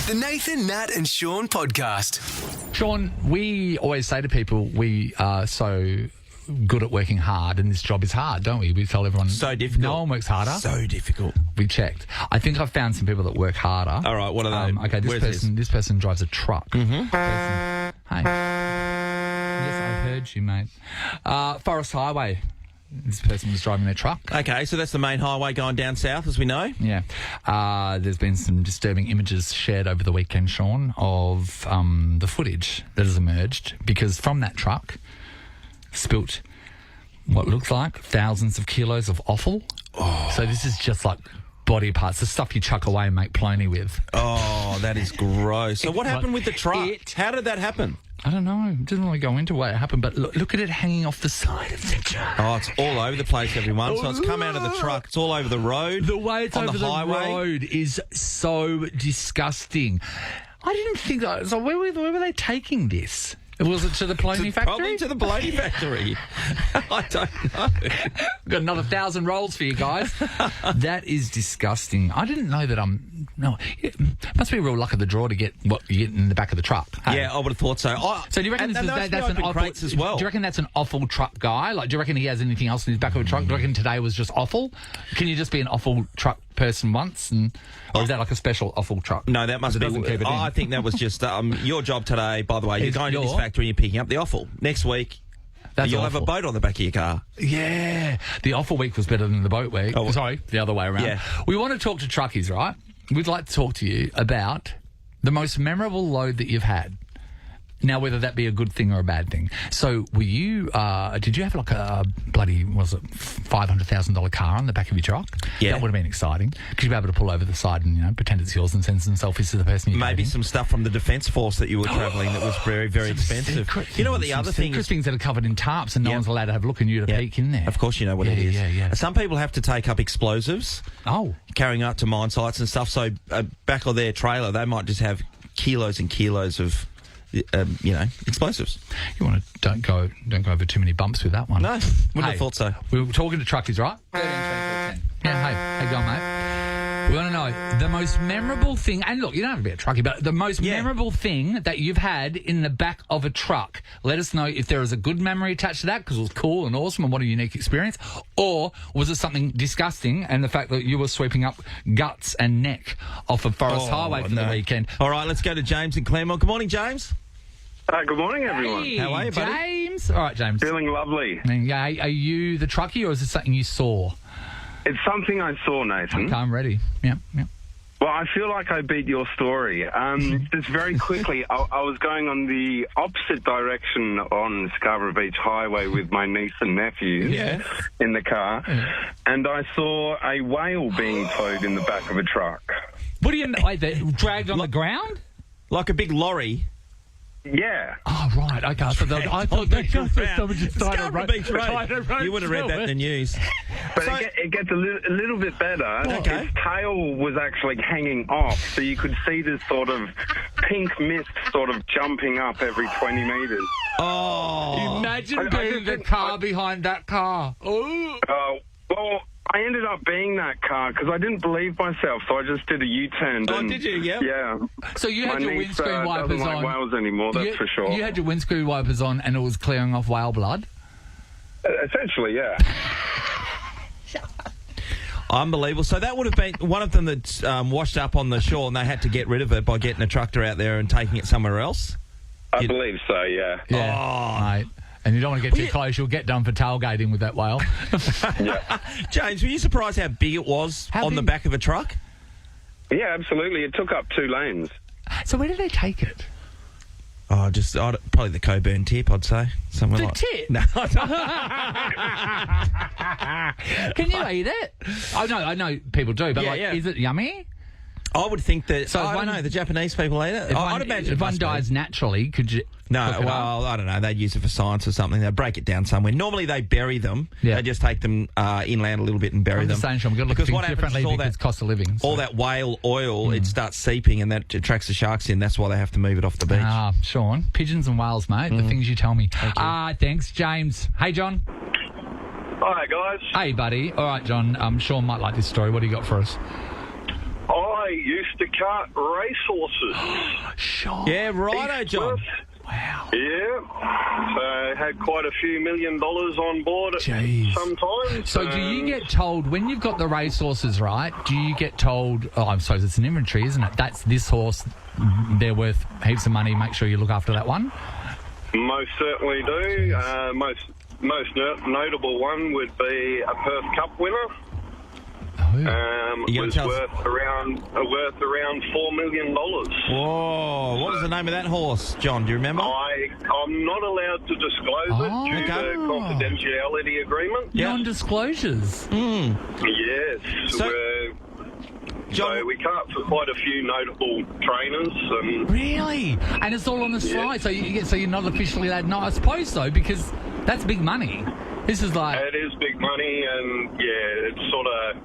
The Nathan, Nat and Sean podcast. Sean, we always say to people we are so good at working hard, and this job is hard, don't we? We tell everyone So difficult. no one works harder. So difficult. We checked. I think I've found some people that work harder. All right, what are they? Okay, this person drives a truck. Mm-hmm. Hey. Yes, I heard you, mate. Forest Highway. This person was driving their truck. Okay, so that's the main highway going down south, as we know. Yeah. There's been some disturbing images shared over the weekend, Sean, of the footage that has emerged because from that truck spilt what looks like thousands of kilos of offal. Oh. So this is just like body parts, the stuff you chuck away and make polony with. Oh, that is gross. So what happened with the truck? How did that happen? I don't know. It doesn't really go into what happened, but look at it hanging off the side of the truck. Oh, it's all over the place, everyone. So it's come out of the truck. It's all over the road. The way it's on over the highway. road is so disgusting. I didn't think that. So where were they taking this? Was it to the polony factory? Probably to the polony factory. I don't know. We've got another 1,000 rolls for you guys. That is disgusting. I didn't know that No, it must be a real luck of the draw to get what you get in the back of the truck. Hey? Yeah, I would have thought so. So do you reckon that's an awful crates as well? Do you reckon that's an awful truck guy? Like, do you reckon he has anything else in his back of a truck? Do you reckon today was just awful? Can you just be an awful truck person once, or is that like a special awful truck? No, that must be. I think that was just your job today. By the way, you're going to this factory and you're picking up the offal. Next week, you'll have a boat on the back of your car. Yeah, the offal week was better than the boat week. Oh, sorry, the other way around. Yeah. We want to talk to truckies, right? We'd like to talk to you about the most memorable load that you've had. Now, whether that be a good thing or a bad thing. So, were you? Did you have like a bloody $500,000 car on the back of your truck? Yeah, that would have been exciting. Could you be able to pull over the side and pretend it's yours and send some selfies to the person you maybe some stuff from the Defence Force that you were travelling that was very, very expensive. You know what the other thing is? Things that are covered in tarps and no one's allowed to have a look and you to peek in there. Of course, you know what it is. Yeah. Some people have to take up explosives. Oh, carrying out to mine sites and stuff. So back of their trailer, they might just have kilos and kilos of. Explosives. You want to don't go over too many bumps with that one. No, wouldn't have thought so. We were talking to truckies, right? Yeah, hey, how you going, mate? We want to know the most memorable thing, and look, you don't have to be a truckie, but the most memorable thing that you've had in the back of a truck. Let us know if there is a good memory attached to that because it was cool and awesome and what a unique experience, or was it something disgusting and the fact that you were sweeping up guts and neck off of Forest Highway for the weekend. All right, let's go to James in Claremont. Good morning, James. Good morning, everyone. Hey, how are you, buddy? James? All right, James. Feeling lovely. Are you the truckie or is it something you saw? It's something I saw, Nathan. Okay, I'm ready. Yeah. Well, I feel like I beat your story. Just very quickly, I was going on the opposite direction on Scarborough Beach Highway with my niece and nephews in the car, and I saw a whale being towed in the back of a truck. What do you mean? Dragged on the ground? Like a big lorry? Yeah. Oh, right. Okay. I thought that someone just Scarborough Beach Road. You would have read that in the news. But it gets a little bit better. Okay. Its tail was actually hanging off, so you could see this sort of pink mist sort of jumping up every 20 metres. Oh. Imagine being the car behind that car. Oh. Well, I ended up being that car because I didn't believe myself, so I just did a U-turn. Oh, did you? Yep. Yeah. So you had your windscreen wipers doesn't like whales anymore, that's for sure. You had your windscreen wipers on and it was clearing off whale blood? Essentially, yeah. Unbelievable. So that would have been one of them that's washed up on the shore and they had to get rid of it by getting a tractor out there and taking it somewhere else? I believe so, yeah. Yeah, mate. And you don't want to get too close. You'll get done for tailgating with that whale. Yeah. James, were you surprised how big it was on the back of a truck? Yeah, absolutely. It took up 2 lanes. So where did they take it? Oh, probably the Coburn tip, I'd say. Somewhere the tip? No. Can you eat it? I know people do, but is it yummy? I would think that. So I don't know. The Japanese people eat it. I'd imagine if one dies naturally, could you? No, well, I don't know. They'd use it for science or something. They'd break it down somewhere. Normally, they bury them. Yeah. They just take them inland a little bit and bury them. Saying, Sean, we've got to look at things differently because cost of living. So. All that whale oil, it starts seeping and that attracts the sharks in. That's why they have to move it off the beach. Sean, pigeons and whales, mate. The things you tell me. Thanks, James. Hey, John. Hi, guys. Hey, buddy. All right, John. Sean might like this story. What do you got for us? I used to cart racehorses. Sure. Yeah, righto, John. Wow. Yeah. So had quite a few $1 million on board sometimes. So do you get told, when you've got the racehorses, right, do you get told, I suppose it's an inventory, isn't it? That's this horse, they're worth heaps of money, make sure you look after that one? Most certainly do. Most notable one would be a Perth Cup winner. Was worth around $4 million. Whoa! What was the name of that horse, John? Do you remember? I'm not allowed to disclose it due to confidentiality agreement. Non-disclosures. Yes. So we cart for quite a few notable trainers. Really? And it's all on the slide. So you're not officially that. No, I suppose so, because that's big money. This is like. It is big money, and it's sort of.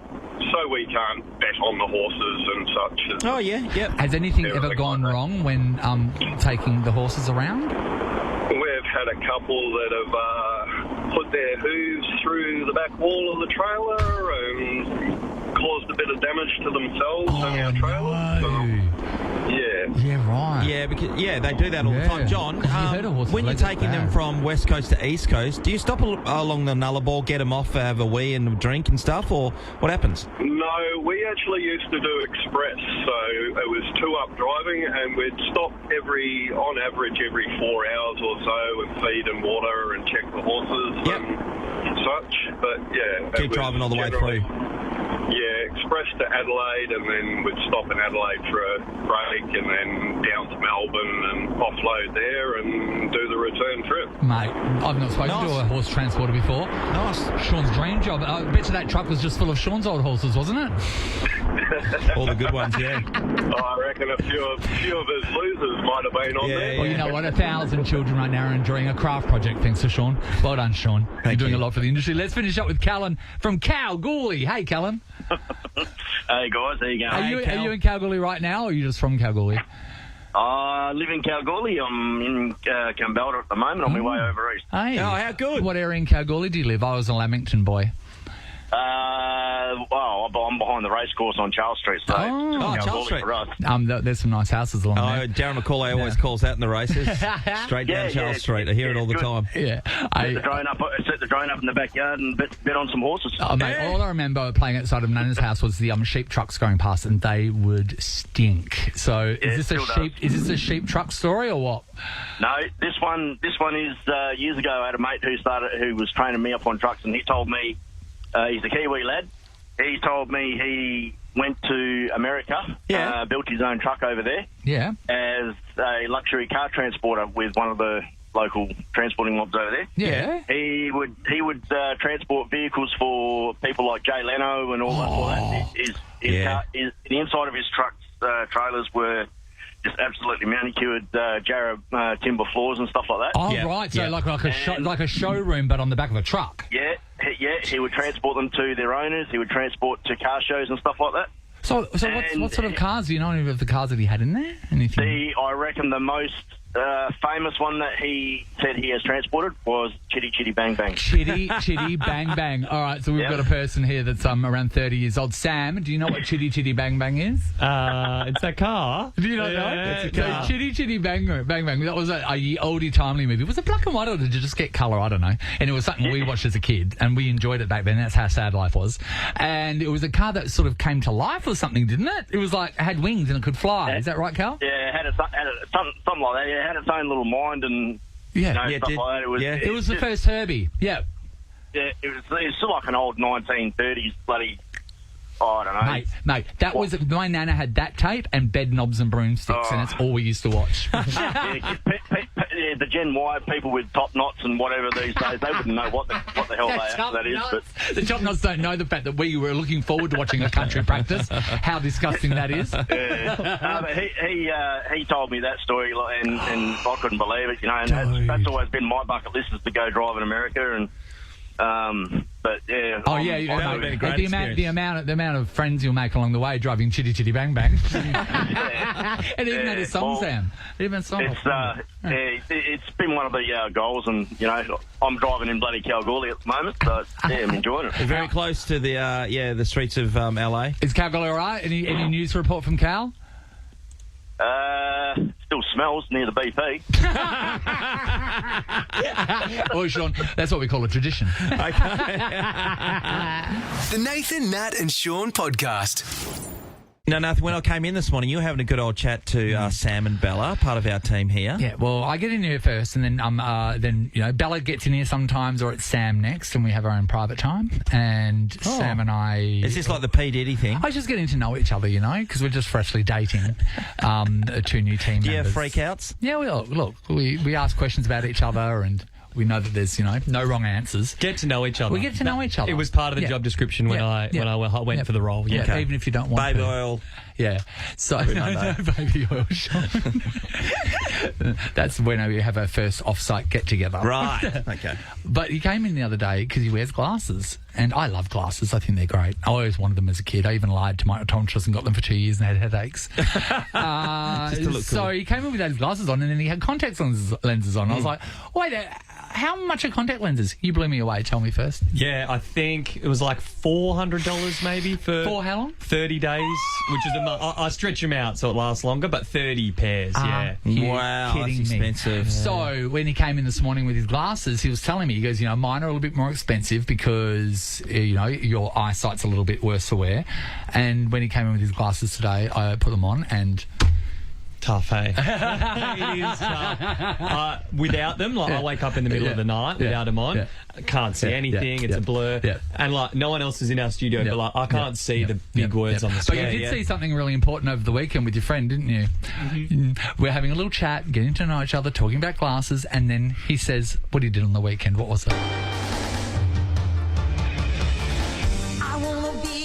So we can't bet on the horses and such. Oh, yeah, yep. Has anything ever gone wrong when taking the horses around? We've had a couple that have put their hooves through the back wall of the trailer and caused a bit of damage to themselves and our trailer. No. Yeah, right. Yeah, because they do that all the time. John, when you're taking them from West Coast to East Coast, do you stop along the Nullarbor, get them off, have a wee and a drink and stuff, or what happens? No, we actually used to do express, so it was 2-up driving, and we'd stop on average every 4 hours or so and feed and water and check the horses and such. But keep driving all the way through. Yeah, express to Adelaide, and then we'd stop in Adelaide for a break, and then down to Melbourne and offload there and do the return trip. Mate, I've not spoken to a horse transporter before. Nice. Sean's dream job. I bet you that truck was just full of Sean's old horses, wasn't it? All the good ones, yeah. I reckon a few of his losers might have been on there. Well, you know what? 1,000 children right now are enjoying a craft project, thanks to Sean. Well done, Sean. You're doing a lot for the industry. Let's finish up with Callan from Kalgoorlie. Hey, Callan. Hey guys, how you going? Are you in Kalgoorlie right now, or are you just from Kalgoorlie? I live in Kalgoorlie. I'm in Kambalda at the moment, on my way over east. Hey. Oh, how good. What area in Kalgoorlie do you live? I was a Lamington boy. I'm behind the racecourse on Charles Street. So Charles Street. For us. There's some nice houses along there. Darren McCauley always calls out in the races. Straight down Charles Street. I hear it all the time. Yeah. Set the drone up in the backyard and bet on some horses. Oh, mate, all I remember playing outside of Nana's house was the sheep trucks going past, and they would stink. So is this a sheep truck story or what? No, this one is years ago. I had a mate who was training me up on trucks, and he told me he's a Kiwi lad. He told me he went to America, built his own truck over there, as a luxury car transporter with one of the local transporting mobs over there. Yeah, he would transport vehicles for people like Jay Leno and all that. The inside of his trucks trailers were just absolutely manicured Jarrah timber floors and stuff like that. Oh, right. So like a showroom, but on the back of a truck. Yeah. He would transport them to their owners. He would transport to car shows and stuff like that. So what sort of cars? Do you know any of the cars that he had in there? Anything? I reckon the most famous one that he said he has transported was Chitty Chitty Bang Bang. Chitty Bang Bang. All right, so we've got a person here that's around 30 years old. Sam, do you know what Chitty Chitty Bang Bang is? It's a car. Do you not know? It's a car. So Chitty Chitty Bang Bang. That was a oldie timely movie. Was it black and white or did you just get colour? I don't know. And it was something we watched as a kid and we enjoyed it back then. That's how sad life was. And it was a car that sort of came to life or something, didn't it? It was like it had wings and it could fly. Is that right, Cal? Yeah, it had something like that. Yeah, it had its own little mind and stuff like that. It was the first Herbie. Yeah. Yeah, it's still like an old 1930s bloody. Oh, I don't know. Mate, that was my nana had that tape and Bed Knobs and Broomsticks, and that's all we used to watch. The Gen Y people with top knots and whatever these days, they wouldn't know what the hell that is. But the top knots don't know the fact that we were looking forward to watching a country practice. How disgusting that is. But he told me that story, and I couldn't believe it. You know, and that's always been my bucket list, is to go drive in America and. But yeah. Oh yeah, the amount of friends you'll make along the way driving Chitty Chitty Bang Bang. And even had a song, Sam. Even a song. It's been one of the goals, and you know, I'm driving in bloody Kalgoorlie at the moment, so yeah, I'm enjoying it. Very close to the streets of LA. Is Kalgoorlie all right? Any news report from Cal? Still smells near the BP. Oh, Sean, that's what we call a tradition. The Nathan, Nat and Sean podcast. Now, Nathan, when I came in this morning, you were having a good old chat to Sam and Bella, part of our team here. Yeah, well, I get in here first, and then Bella gets in here sometimes, or it's Sam next, and we have our own private time. And Sam and I... Is this like the P. Diddy thing? I just getting to know each other, because we're just freshly dating 2 new team members. Do you have freakouts? Yeah, we ask questions about each other, and we know that there's, no wrong answers. Get to know each other. We get to know each other. It was part of the job description when I went for the role. Yeah, Okay. even if you don't want Baby to. oil. Yeah. So, no, baby oil, Sean. That's when we have our first off-site get-together. Right. Okay. But he came in the other day because he wears glasses. And I love glasses. I think they're great. I always wanted them as a kid. I even lied to my optometrist and got them for 2 years and had headaches. Just to look so cool. he came in with those glasses on, and then he had contact lenses on. I was like, wait, how much are contact lenses? You blew me away. Tell me first. Yeah, I think it was like $400 maybe for how long? 30 days, which is a month. I stretch them out so it lasts longer, but 30 pairs, yeah. Wow, that's Kidding me. expensive. So when he came in this morning with his glasses, he was telling me, he goes, mine are a little bit more expensive because, your eyesight's a little bit worse to wear. And when he came in with his glasses today, I put them on and... Tough, hey? It is tough. Without them, I wake up in the middle of the night without them on. I can't see anything. It's a blur. Yeah. And no one else is in our studio, but I can't see the big words on the But screen. you did see something really important over the weekend with your friend, didn't you? Mm-hmm. We're having a little chat, getting to know each other, talking about glasses, and then he says, what he did on the weekend. What was it?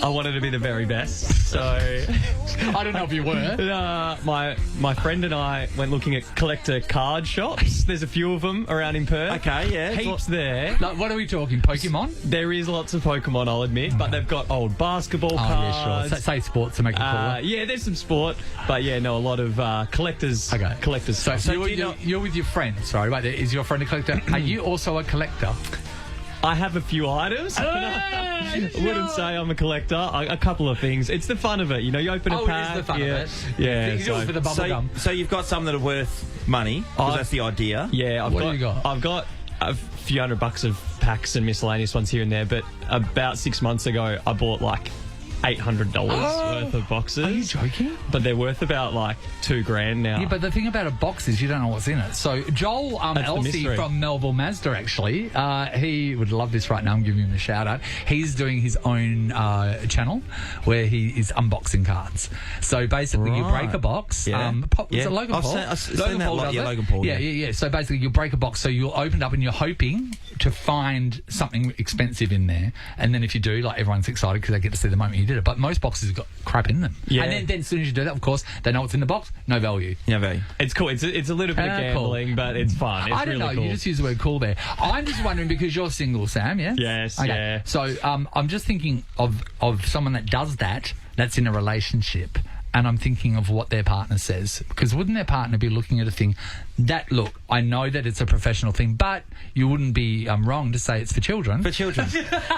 I wanted to be the very best, so... I don't know if you were. My friend and I went looking at collector card shops. There's a few of them around in Perth. Okay, yeah. Heaps there. Like, what are we talking? Pokemon? There is lots of Pokemon, I'll admit, but they've got old basketball cards. Yeah, sure. Say sports to make it cooler. Yeah, there's some sport, but a lot of collectors. Okay. Collectors. So stuff. you're with your friend. Sorry, wait, is your friend a collector? Are you also a collector? I have a few items. I wouldn't say I'm a collector. A couple of things. It's the fun of it. You open a pack. It is the fun of it. Yeah. You do it for the bubble gum. So you've got some that are worth money, because that's the idea. Yeah, What do you got? I've got a few $100 of packs and miscellaneous ones here and there, but about 6 months ago, I bought $800 worth of boxes. Are you joking? But they're worth about $2,000 now. Yeah, but the thing about a box is you don't know what's in it. So Joel That's the Elsey mystery. from Melville Mazda, actually, he would love this right now. I'm giving him a shout out. He's doing his own channel where he is unboxing cards. So basically, you break a box. Yeah. Is it Logan Paul? I've seen that a lot. does Yeah, it? Logan Paul. Yeah. So basically, you break a box. So you'll open it up and you're hoping to find something expensive in there. And then if you do, everyone's excited because they get to see the moment you did it. But most boxes have got crap in them. Yeah. And then as soon as you do that, of course, they know what's in the box. No value. Yeah, very. It's cool. It's a little bit of gambling, cool. but it's fun. It's I don't really know. cool. You just use the word cool there. I'm just wondering because you're single, Sam. Yeah. Yes. Okay. Yeah. So I'm just thinking of someone that does that. That's in a relationship. And I'm thinking of what their partner says. Because wouldn't their partner be looking at a thing that, look, I know that it's a professional thing, but you wouldn't be wrong to say it's for children. For children.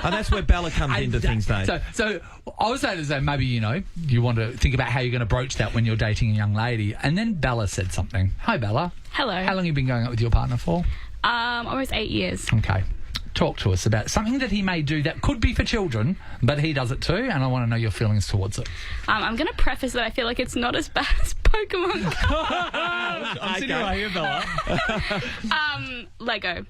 And that's where Bella comes into things, Dave. So I was saying to say maybe, you want to think about how you're going to broach that when you're dating a young lady. And then Bella said something. Hi, Bella. Hello. How long have you been going out with your partner for? Almost 8 years. Okay. Talk to us about something that he may do that could be for children, but he does it too, and I want to know your feelings towards it. I'm going to preface that I feel like it's not as bad as Pokemon. I'm sitting right here, Bella. Lego.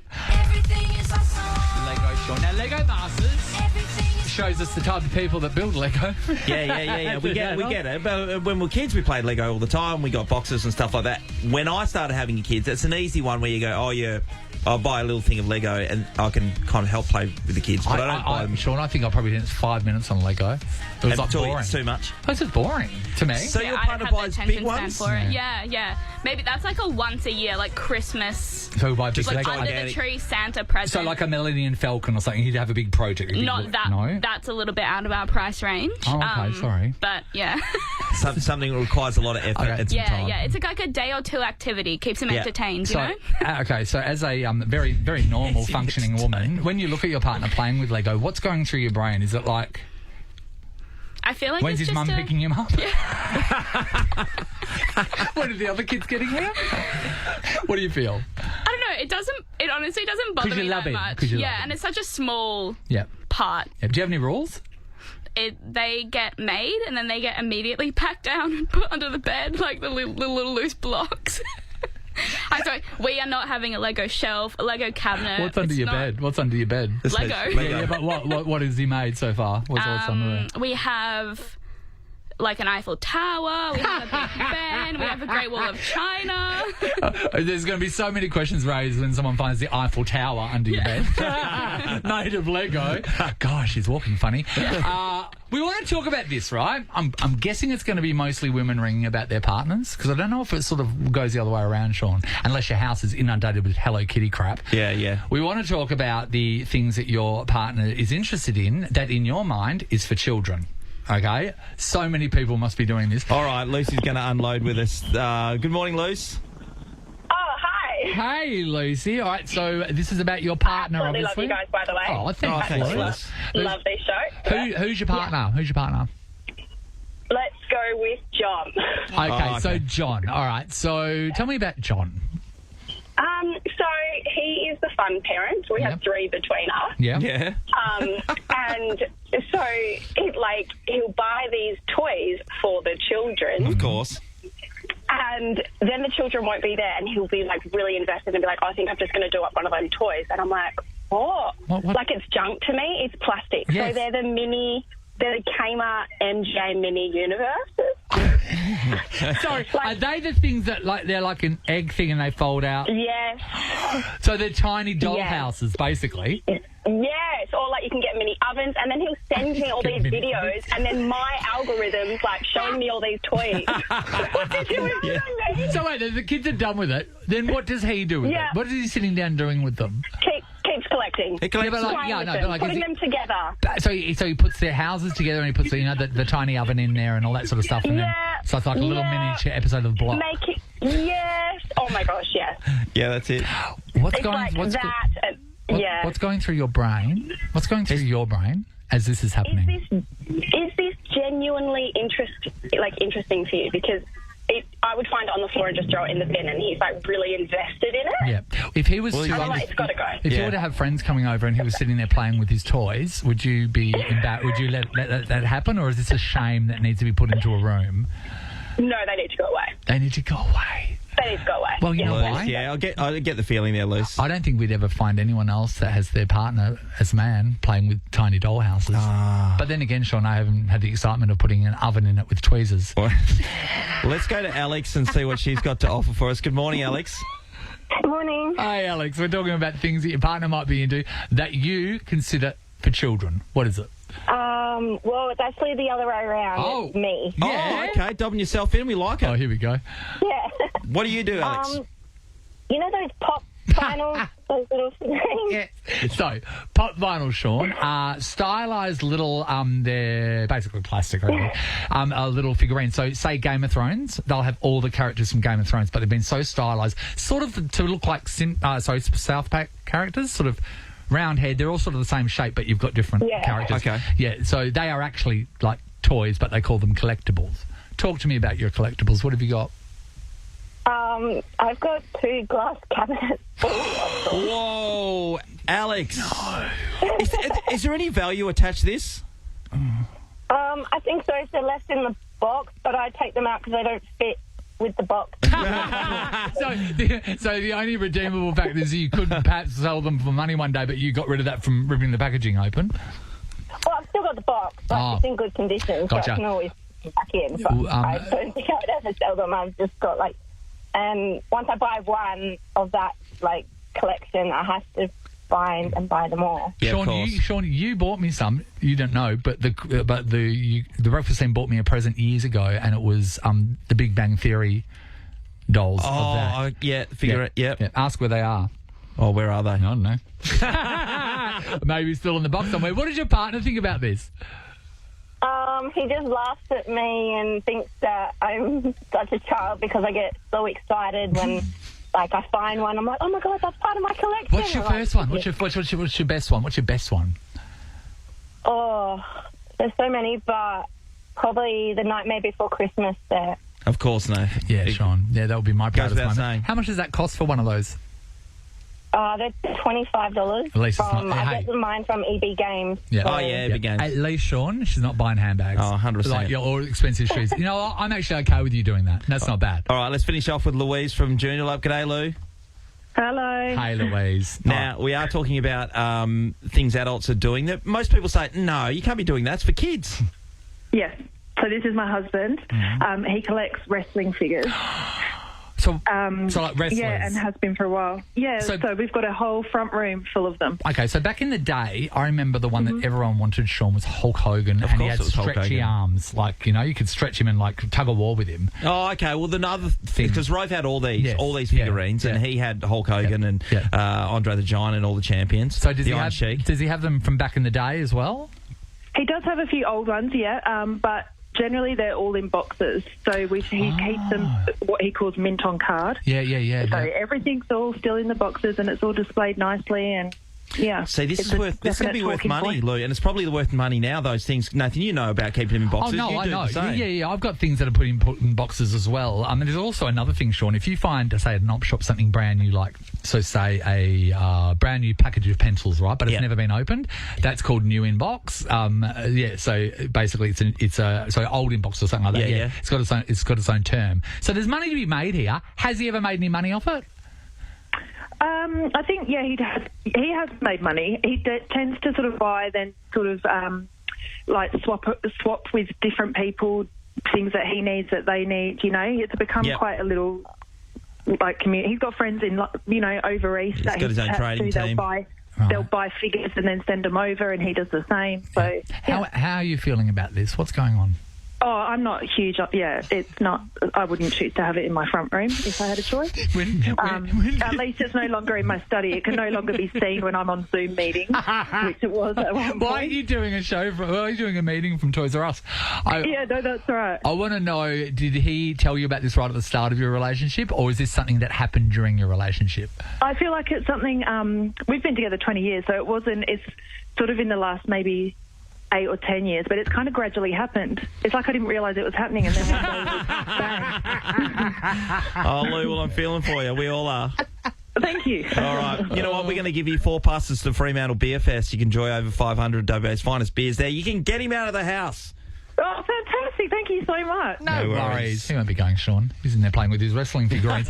Lego, Sean. Now, Lego Masters shows us the type of people that build Lego. Yeah. We get it. But when we were kids, we played Lego all the time. We got boxes and stuff like that. When I started having kids, it's an easy one where you go, I'll buy a little thing of Lego and I can kind of help play with the kids. But I don't buy them. Sean, I think I probably did 5 minutes on Lego. It was boring. It's too much. It's just boring to me. So your I partner don't have buys the big attention ones? span for it. Yeah. Maybe that's a once a year, Christmas. So we buy big Just Lego. Under gigantic. the tree Santa present. So like a Millennium Falcon or something, he'd have a big project. Not that. No? That's a little bit out of our price range. Oh, okay, sorry. But yeah. Something that requires a lot of effort and some time. Yeah. It's a day or two activity. Keeps him entertained, you know? Okay, so as a very, very normal functioning woman, when you look at your partner playing with Lego, what's going through your brain? Is it like... I feel like When's it's his just mum a- picking him up? When are the other kids getting here? What do you feel? I don't know. It honestly doesn't bother 'Cause you me love that him. much. 'Cause you love Yeah, him. and it's such a small Yeah. part. Do you have any rules? They get made and then they get immediately packed down and put under the bed like the little loose blocks. I'm sorry, we are not having a Lego shelf, a Lego cabinet. What's under It's your not- bed? What's under your bed? Lego. Yeah, but what has he made so far? What's under there? We have like an Eiffel Tower, we have a Big Ben, we have a Great Wall of China. There's going to be so many questions raised when someone finds the Eiffel Tower under your bed. Made of Lego. Gosh, he's walking funny. We want to talk about this, right? I'm guessing it's going to be mostly women ringing about their partners, because I don't know if it sort of goes the other way around, Sean, unless your house is inundated with Hello Kitty crap. Yeah. We want to talk about the things that your partner is interested in that in your mind is for children. Okay? So many people must be doing this. All right, Lucy's going to unload with us. Good morning, Luce. Oh, hi. Hey, Lucy. All right, so this is about your partner, Absolutely obviously. love you guys, by the way. Oh, thanks, thanks, Luce. Luce. Love this show. Who's your partner? Who's your partner? Let's go with John. Okay, so okay. John. All right, so tell me about John. So he is the fun parent. We have 3 between us. Yeah? Yeah. And so he'll buy these toys for the children. Of course. And then the children won't be there, and he'll be like really invested and be like, I think I'm just going to do up one of them toys. And I'm like, what? What? Like, it's junk to me. It's plastic. Yes. So they're the Kmart MJ mini universes. Sorry, are they the things that they're like an egg thing and they fold out? Yes. So they're tiny doll Yeah. houses, basically. Yes, or like you can get mini ovens, and then he'll send me all Get these mini videos, ovens. and then my algorithm's like showing me all these toys. What did you know? So wait, the kids are done with it. Then what does he do with Yeah. it? What is he sitting down doing with them? Keeps collecting. He collects- Yeah, but like- Playing yeah, with no, them, but like, is putting he- them together. So he puts their houses together and he puts the tiny oven in there and all that sort of stuff. And then, Yeah, so it's like a little yeah. miniature episode of Block. Make it. Yes. Oh my gosh. Yes. Yeah, that's it. What's It's going? like what's, that. Yeah. what's going through your brain? What's going through your brain as this is happening? Is this genuinely interesting for you? Because I would find it on the floor and just throw it in the bin, and he's like really invested in it. Yeah. If he was Well, to, And I'm like, it's got to go. if you Yeah. were to have friends coming over and he was sitting there playing with his toys, would you be would you let that happen, or is this a shame that needs to be put into a room? No, they need to go away. They need to go away. They need to go away. Well, you know Luce, why? yeah, I get the feeling there, Luce. I don't think we'd ever find anyone else that has their partner as a man playing with tiny doll houses. But then again, Sean, I haven't had the excitement of putting an oven in it with tweezers. Let's go to Alex and see what she's got to offer for us. Good morning, Alex. Good morning. Hey, Alex, we're talking about things that your partner might be into that you consider for children. What is it? Well, it's actually the other way around. Oh. It's me. Yeah. Oh, okay. Dobbing yourself in. We like it. Oh, here we go. Yeah. What do you do, Alex? You know those pop vinyls, those little things? Yeah. So, pop vinyl, Sean, are stylized little, they're basically plastic, really, little figurines. So, say Game of Thrones, they'll have all the characters from Game of Thrones, but they've been so stylized, sort of to look like South Park characters, sort of round head. They're all sort of the same shape, but you've got different Yeah. characters. Okay. Yeah, so they are actually like toys, but they call them collectibles. Talk to me about your collectibles. What have you got? I've got 2 glass cabinets. Whoa, Alex. No. Is there any value attached to this? I think so. They're left in the box, but I take them out because they don't fit with the box. So the only redeemable factor is you could perhaps sell them for money one day, but you got rid of that from ripping the packaging open. Well, I've still got the box, but Oh. it's in good condition, so Gotcha. I can always put it back in. But I don't think I would ever sell them. I've just got once I buy one of that collection, I have to find and buy them all. Yeah, of Sean, course. you bought me some. You don't know, but the breakfast team bought me a present years ago, and it was the Big Bang Theory dolls of that. Yeah, figure it. Yep. Yeah. Ask where they are. Oh, where are they? I don't know. Maybe still in the box somewhere. What did your partner think about this? He just laughs at me and thinks that I'm such a child because I get so excited when, I find one. I'm like, oh my god, that's part of my collection. What's your I'm first like, one? What's your best one? What's your best one? Oh, there's so many, but probably the Nightmare Before Christmas set. Of course, no. Yeah, Sean. Yeah, that would be my proudest without moment. saying. How much does that cost for one of those? They're $25. At least it's not- I hey. get mine from EB Games. Yeah. Oh, yeah, big games. At least, Sean, she's not buying handbags. Oh, 100%. Like your all expensive shoes. You know what? I'm actually okay with you doing that. That's not bad. All right, let's finish off with Louise from Junior Love. G'day, Lou. Hello. Hey, Louise. Now, we are talking about things adults are doing that most people say, no, you can't be doing that. It's for kids. Yes. So this is my husband. He collects wrestling figures. So like wrestlers. Yeah, and has been for a while. Yeah, so we've got a whole front room full of them. Okay, so back in the day, I remember the one that everyone wanted, Sean, was Hulk Hogan. Of and he course had it was Hulk stretchy Hogan. arms. Like, you could stretch him and, like, tug a war with him. Oh, okay. Well, another thing, because Rove had all these Yes. figurines, Yeah. and he had Hulk Hogan and Andre the Giant and all the champions. So does the he Iron have, Sheik. does he have them from back in the day as well? He does have a few old ones, but generally they're all in boxes. So he keeps them what he calls mint on card. Yeah. So everything's all still in the boxes and it's all displayed nicely and yeah. See, this it's is worth. This is going to be worth money, Lou, and it's probably worth money now. Those things, Nathan, you know about keeping them in boxes. Oh, no, you I do know. the same. Yeah. I've got things that are put in boxes as well. And there's also another thing, Sean. If you find, say, at an op shop something brand new, like, so say a brand new package of pencils, right, but it's never been opened, that's called new in box. So basically it's so old in box or something like that. Yeah. It's got its own term. So there's money to be made here. Has he ever made any money off it? I think, he has made money. He tends to sort of buy, then sort of like swap with different people things that he needs that they need. It's become quite a little like community. He's got friends in over east. He's that got his own trading team. They'll buy figures and then send them over, and he does the same. So how are you feeling about this? What's going on? Oh, I'm not huge. Yeah, it's not. I wouldn't choose to have it in my front room if I had a choice. At least it's no longer in my study. It can no longer be seen when I'm on Zoom meetings, which it was at one point. Why are you doing a show? Why are you doing a meeting from Toys R Us? That's right. I want to know, did he tell you about this right at the start of your relationship, or is this something that happened during your relationship? I feel like it's something. We've been together 20 years, so it wasn't. It's sort of in the last maybe 8 or 10 years, but it's kind of gradually happened. It's like I didn't realise it was happening, and then one day it was bang. Oh, Lou, well, I'm feeling for you. We all are. Thank you. All right. You know what? We're going to give you 4 passes to Fremantle Beer Fest. You can enjoy over 500 WA's finest beers there. You can get him out of the house. Oh, fantastic. Thank you so much. No worries. He won't be going, Sean. He's in there playing with his wrestling figurines.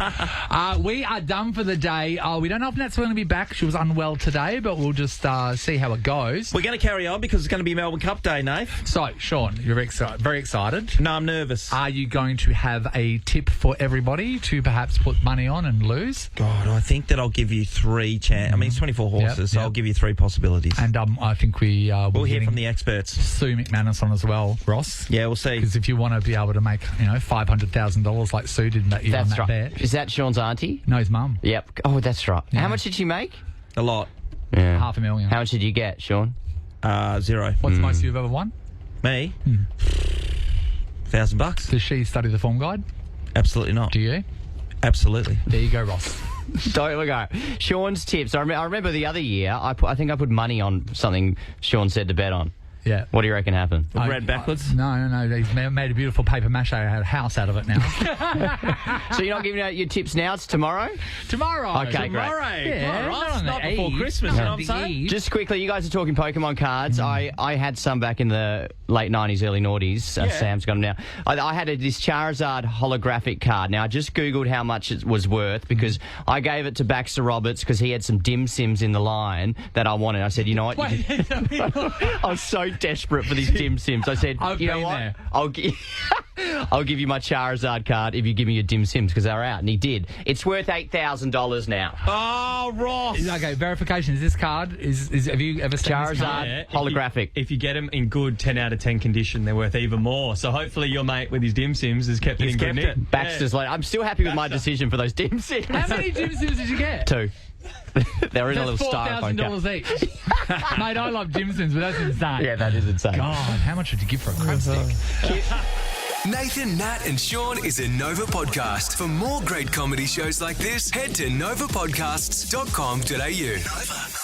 We are done for the day. We don't know if Nat's going to be back. She was unwell today, but we'll just see how it goes. We're going to carry on because it's going to be Melbourne Cup Day, Nath. So, Sean, you're very excited. No, I'm nervous. Are you going to have a tip for everybody to perhaps put money on and lose? God, I think that I'll give you 3 chances. I mean, it's 24 horses, so I'll give you 3 possibilities. And I think we'll hear from the experts. Sue McManus on as well, Ross. Yeah, we'll see. Because if you want to be able to make, $500,000 like Sue did that year on that bet. Is that Sean's auntie? No, his mum. Yep. Oh, that's right. Yeah. How much did she make? A lot. Yeah. $500,000. How much did you get, Sean? 0. What's the most you've ever won? Me? $1,000. Does she study the form guide? Absolutely not. Do you? Absolutely. There you go, Ross. Don't look at Sean's tips. I remember the other year, I think I put money on something Sean said to bet on. Yeah. What do you reckon happened? Read backwards? No. He's made a beautiful paper mache house out of it now. So you're not giving out your tips now? It's tomorrow? Tomorrow. Okay, Tomorrow. great. Yeah, Not before Christmas, you know what I'm saying? Just quickly, you guys are talking Pokemon cards. I had some back in the late 90s, early noughties. Sam's got them now. I had this Charizard holographic card. Now, I just Googled how much it was worth because I gave it to Baxter Roberts because he had some dim sims in the line that I wanted. I said, you know what? I was so desperate for these dim sims. I said, you know what? There. I'll give you my Charizard card if you give me your dim sims because they're out. And he did. It's worth $8,000 now. Oh, Ross. Okay, verification. Is this card, have you ever seen this card? Charizard holographic. If you get them in good 10 out of 10 condition, they're worth even more. So hopefully your mate with his dim sims has kept it in good nick. Baxter's like, I'm still happy with my decision for those dim sims. How many dim sims did you get? 2. They're in a little That's styrofoam cup. $4,000 each. Mate, I love dim sims, but that's insane. Yeah, that is insane. God, how much would you give for a crab stick? Nathan, Nat and Sean is a Nova podcast. For more great comedy shows like this, head to novapodcasts.com.au. Nova.